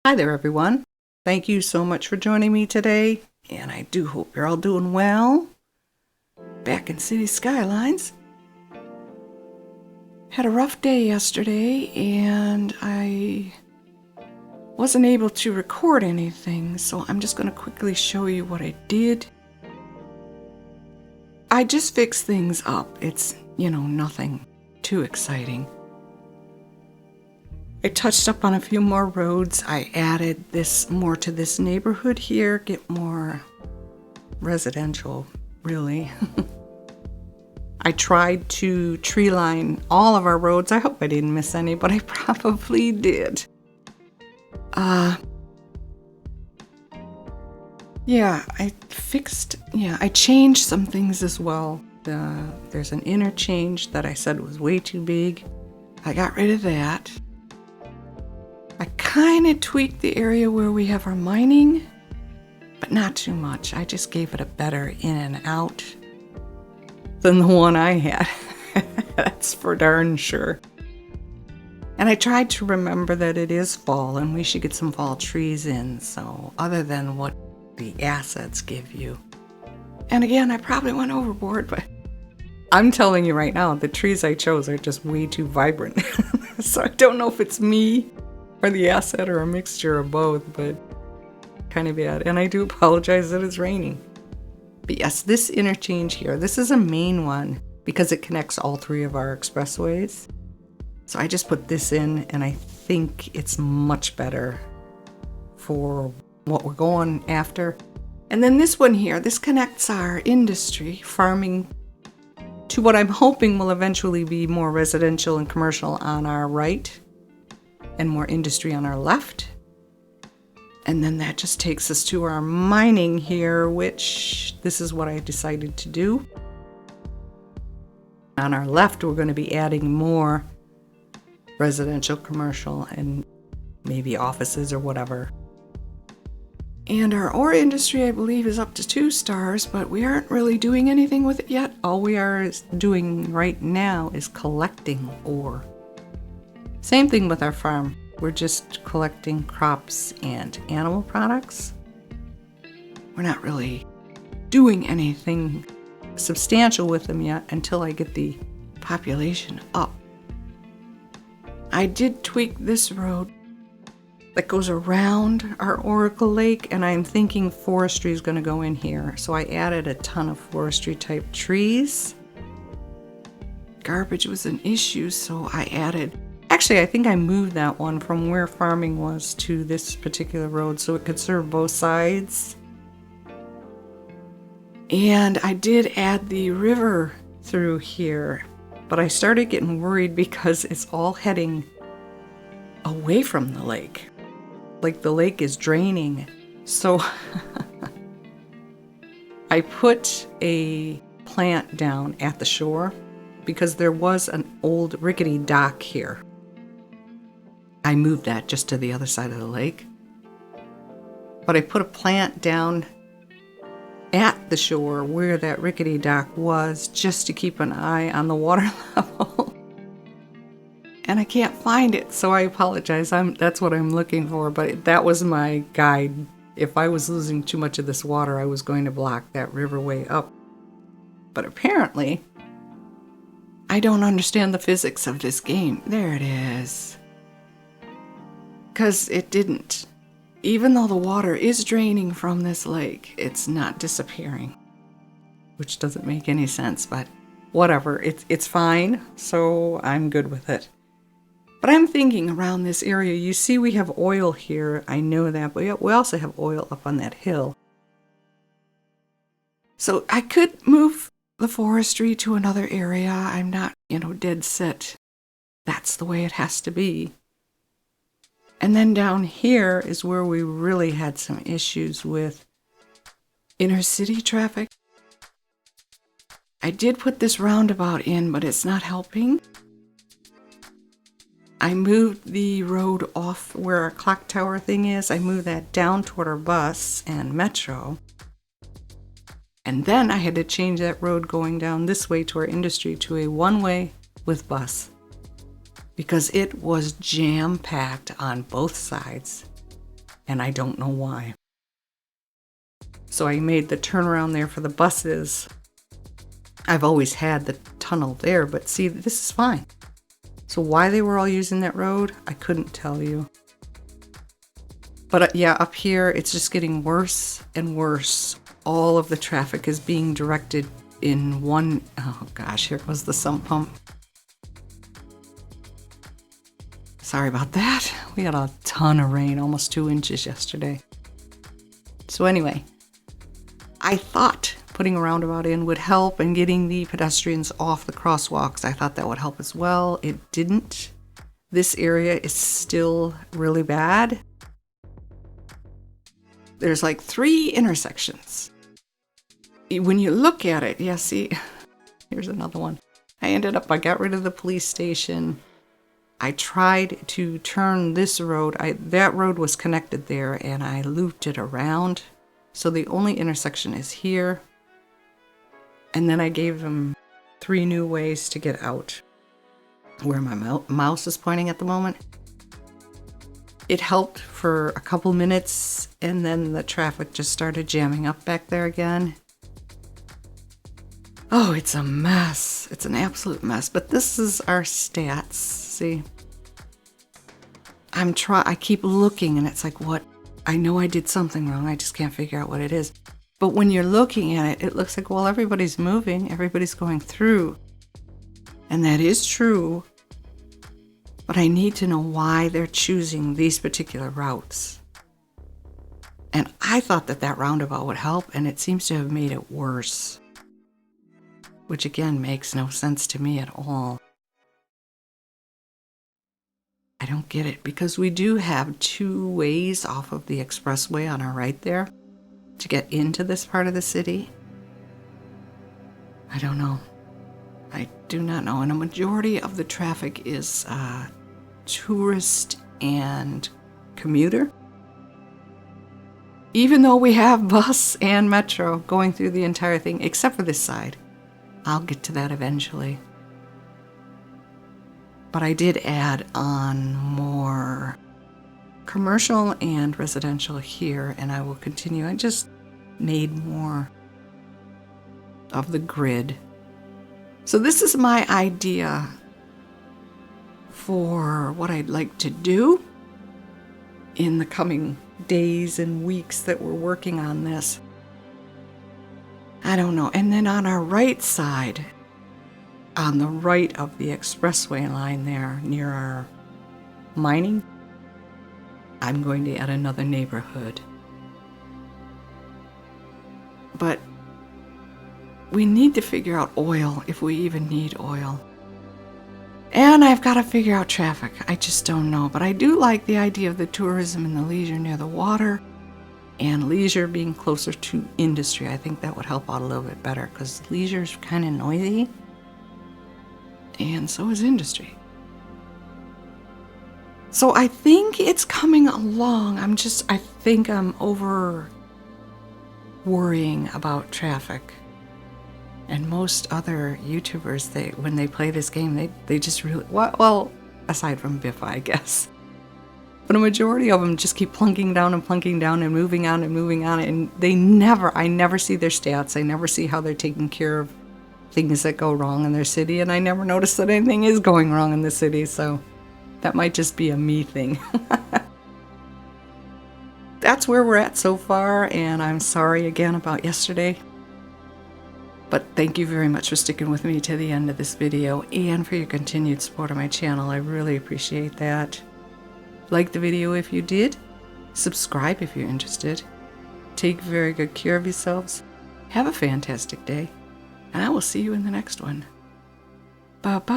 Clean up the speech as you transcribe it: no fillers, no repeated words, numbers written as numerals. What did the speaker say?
Hi there, everyone. Thank you so much for joining me today, and I do hope you're all doing well. Back in City Skylines. Had a rough day yesterday, and I wasn't able to record anything, so I'm just going to quickly show you what I did. I just fixed things up. It's, nothing too exciting. I touched up on a few more roads. I added more to this neighborhood here, get more residential, really. I tried to tree line all of our roads. I hope I didn't miss any, but I probably did. I changed some things as well. There's an interchange that I said was way too big. I got rid of that. I kind of tweaked the area where we have our mining, but not too much. I just gave it a better in and out than the one I had. That's for darn sure. And I tried to remember that it is fall and we should get some fall trees in, so other than what the assets give you. And again, I probably went overboard, but I'm telling you right now, the trees I chose are just way too vibrant. So I don't know if it's me or the asset or a mixture of both, but kind of bad. And I do apologize that it's raining. But yes, this interchange here, this is a main one because it connects all three of our expressways. So I just put this in and I think it's much better for what we're going after. And then this one here, this connects our industry, farming, to what I'm hoping will eventually be more residential and commercial on our right and more industry on our left. And then that just takes us to our mining here, which this is what I decided to do. On our left, we're going to be adding more residential, commercial, and maybe offices or whatever. And our ore industry, I believe, is up to 2 stars, but we aren't really doing anything with it yet. All we are doing right now is collecting ore. Same thing with our farm. We're just collecting crops and animal products. We're not really doing anything substantial with them yet until I get the population up. I did tweak this road that goes around our Oracle Lake, and I'm thinking forestry is going to go in here. So I added a ton of forestry type trees. Garbage was an issue, so I added... Actually, I think I moved that one from where farming was to this particular road so it could serve both sides. And I did add the river through here, but I started getting worried because it's all heading away from the lake. Like the lake is draining. So I put a plant down at the shore because there was an old rickety dock here. I moved that just to the other side of the lake. But I put a plant down at the shore where that rickety dock was just to keep an eye on the water level. And I can't find it, so I apologize. That's what I'm looking for, but that was my guide. If I was losing too much of this water, I was going to block that riverway up. But apparently, I don't understand the physics of this game. There it is. Because it didn't. Even though the water is draining from this lake, it's not disappearing. Which doesn't make any sense, but whatever. It's fine, so I'm good with it. But I'm thinking around this area, you see we have oil here. I know that, but we also have oil up on that hill. So I could move the forestry to another area. I'm not, dead set. That's the way it has to be. And then down here is where we really had some issues with inner city traffic. I did put this roundabout in, but it's not helping. I moved the road off where our clock tower thing is. I moved that down toward our bus and metro. And then I had to change that road going down this way to our industry to a one-way with bus. because it was jam-packed on both sides. and I don't know why. So I made the turnaround there for the buses. I've always had the tunnel there, but see, this is fine. So why they were all using that road, I couldn't tell you. But yeah, up here, it's just getting worse and worse. All of the traffic is being directed in one, oh gosh, here goes the sump pump. Sorry about that. We had a ton of rain, almost 2 inches yesterday. So anyway, I thought putting a roundabout in would help and getting the pedestrians off the crosswalks. I thought that would help as well. It didn't. This area is still really bad. There's like 3 intersections. When you look at it, yeah, see, here's another one. I got rid of the police station. I tried to turn this road. That road was connected there, and I looped it around. So the only intersection is here. And then I gave them 3 new ways to get out. Where my mouse is pointing at the moment. It helped for a couple minutes, and then the traffic just started jamming up back there again. Oh, it's a mess. It's an absolute mess. But this is our stats. See? I keep looking, and it's like, what? I know I did something wrong. I just can't figure out what it is. But when you're looking at it, it looks like, well, everybody's moving. Everybody's going through. And that is true. But I need to know why they're choosing these particular routes. And I thought that roundabout would help, and it seems to have made it worse. Which again makes no sense to me at all. I don't get it, because we do have 2 ways off of the expressway on our right there to get into this part of the city. I don't know. I do not know. And a majority of the traffic is tourist and commuter. Even though we have bus and metro going through the entire thing, except for this side. I'll get to that eventually. But I did add on more commercial and residential here, and I will continue. I just made more of the grid. So this is my idea for what I'd like to do in the coming days and weeks that we're working on this. I don't know. And then on our right side, on the right of the expressway line there near our mining, I'm going to add another neighborhood. But we need to figure out oil, if we even need oil. And I've got to figure out traffic. I just don't know. But I do like the idea of the tourism and the leisure near the water, and leisure being closer to industry. I think that would help out a little bit better, because leisure is kind of noisy, and so is industry. So I think it's coming along. I think I'm over worrying about traffic. And most other YouTubers, when they play this game, they just really, well, aside from Biff, I guess. But a majority of them just keep plunking down and moving on, and I never see their stats. I never see how they're taking care of things that go wrong in their city, and I never notice that anything is going wrong in the city, so that might just be a me thing. That's where we're at so far, and I'm sorry again about yesterday. But thank you very much for sticking with me to the end of this video, and for your continued support of my channel. I really appreciate that. Like the video if you did. Subscribe if you're interested. Take very good care of yourselves. Have a fantastic day. And I will see you in the next one. Bye-bye.